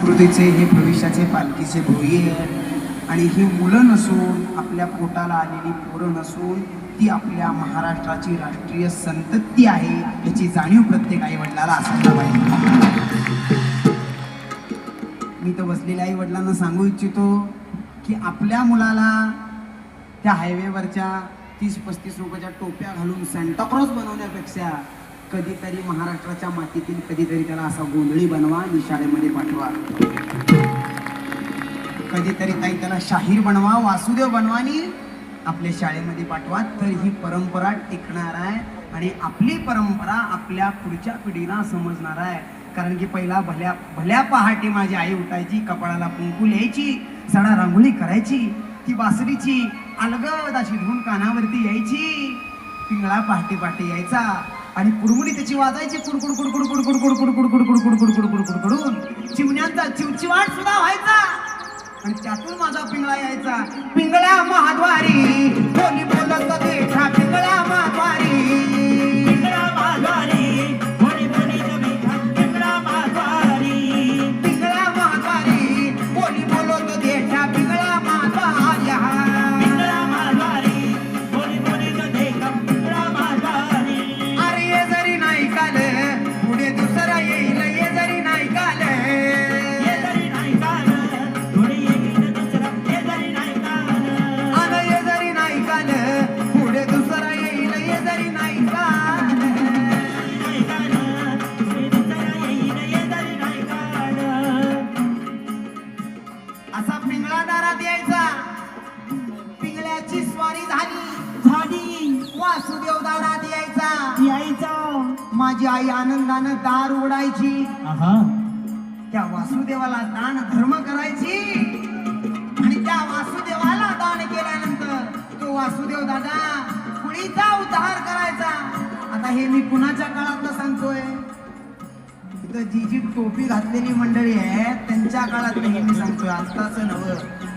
संस्कृतीचे हे भविष्याचे पालखीचे भोई आहे आणि ही मुलं नसून आपल्या पोटाला आलेली पोरं नसून ती आपल्या महाराष्ट्राची राष्ट्रीय संतती आहे याची जाणीव प्रत्येक आई वडिलाला असायला पाहिजे. मी तर बसलेल्या आई वडिलांना सांगू इच्छितो की आपल्या मुलाला त्या हायवेवरच्या 30-35 रुपयाच्या टोप्या घालून सॅन्टाक्रॉस बनवण्यापेक्षा कधीतरी महाराष्ट्राच्या मातीतील कधीतरी त्याला असा गोंधळी बनवा आणि शाळेमध्ये पाठवा. कधीतरी ताई त्याला शाहीर बनवा, वासुदेव बनवा आणि आपल्या शाळेमध्ये पाठवा. तर ही परंपरा टिकणार आहे आणि आपली परंपरा आपल्या पुढच्या पिढीला समजणार आहे. कारण की पहिला भल्या पहाटे माझी आई उठायची, कपाळाला कुंकू लिहायची, सडा रांगोळी करायची, ती बासरीची अलगद अशी धून कानावरती यायची, पिंगळा पहाटे पहाटे यायचा आणि कुडमुडी त्याची वाजायची कुडकुड कुडकुड कुडकुड कुडकुड कुडकुड कुडकुड कुडकुड कुडकुड कुडकुडून चिमण्यांचा चिवचिवाट सुद्धा व्हायचा आणि त्यातून माझा पिंगळा यायचा. पिंगळा महाद्वारी बोली बोलत देखा, पिंगळा महाद्वारी, पिंगळा महाद्वारी, बोली बोली देखा, पिंगळा महाद्वारी, पिंगळा महाद्वारी बोली बोलत देखा, पिंगळा महाद्वारी, पिंगळा महाद्वारी, बोली बोली देखा, पिंगळा महाद्वारी. अरे ये जरी नाही काल पुढे दुसरा येईल, ये जरी नाही काल, ये जरी नाही काल, पुढे येईल दुसरा, ये जरी नाही काल. अरे ये जरी नाही काल पुढे दुसरा येईल, ये जरी नाही काल. नाही काल, पुढे दुसरा येईल, ये जरी नाही काल. असा पिंगळा दारात यायचा. पिंगळ्याची स्वारी झाली, झाडी वासुदेव दारात यायचा. यायचं. माझी आई आनंदानं दार उडायची, आहा, त्या वासुदेवाला दान धर्म करायची आणि त्या वासुदेवाला दान केल्यानंतर तो वासुदेव दादा कुणीचा उद्धार करायचा. आता हे मी कुणाच्या काळातलं सांगतोय, इथं जी टोपी घातलेली मंडळी आहे त्यांच्या काळातलं हे मी सांगतोय, आत्ताचं नवं.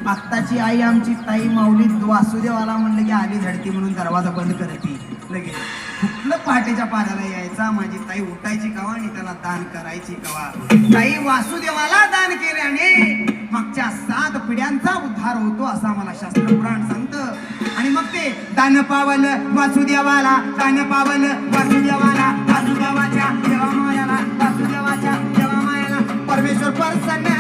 आत्ताची आई आमची ताई माऊली वासुदेवाला म्हणलं की आली झडती म्हणून दरवाजा बंद करते लगेच. कुठलं पहाटेच्या पाराला यायचा, माझी ताई उठायची कवा आणि त्याला दान करायची कवा. ताई वासुदेवाला दान केल्याने मागच्या 7 पिढ्यांचा उद्धार होतो असं मला शास्त्र पुराण सांगतं. आणि मग ते दान पावलं वासुदेवाला, दान पावलं वासुदेवाला, वासुदेवाच्या देवा मायाला, वासुदेवाच्या देवा मायाला परमेश्वर प्रसन्न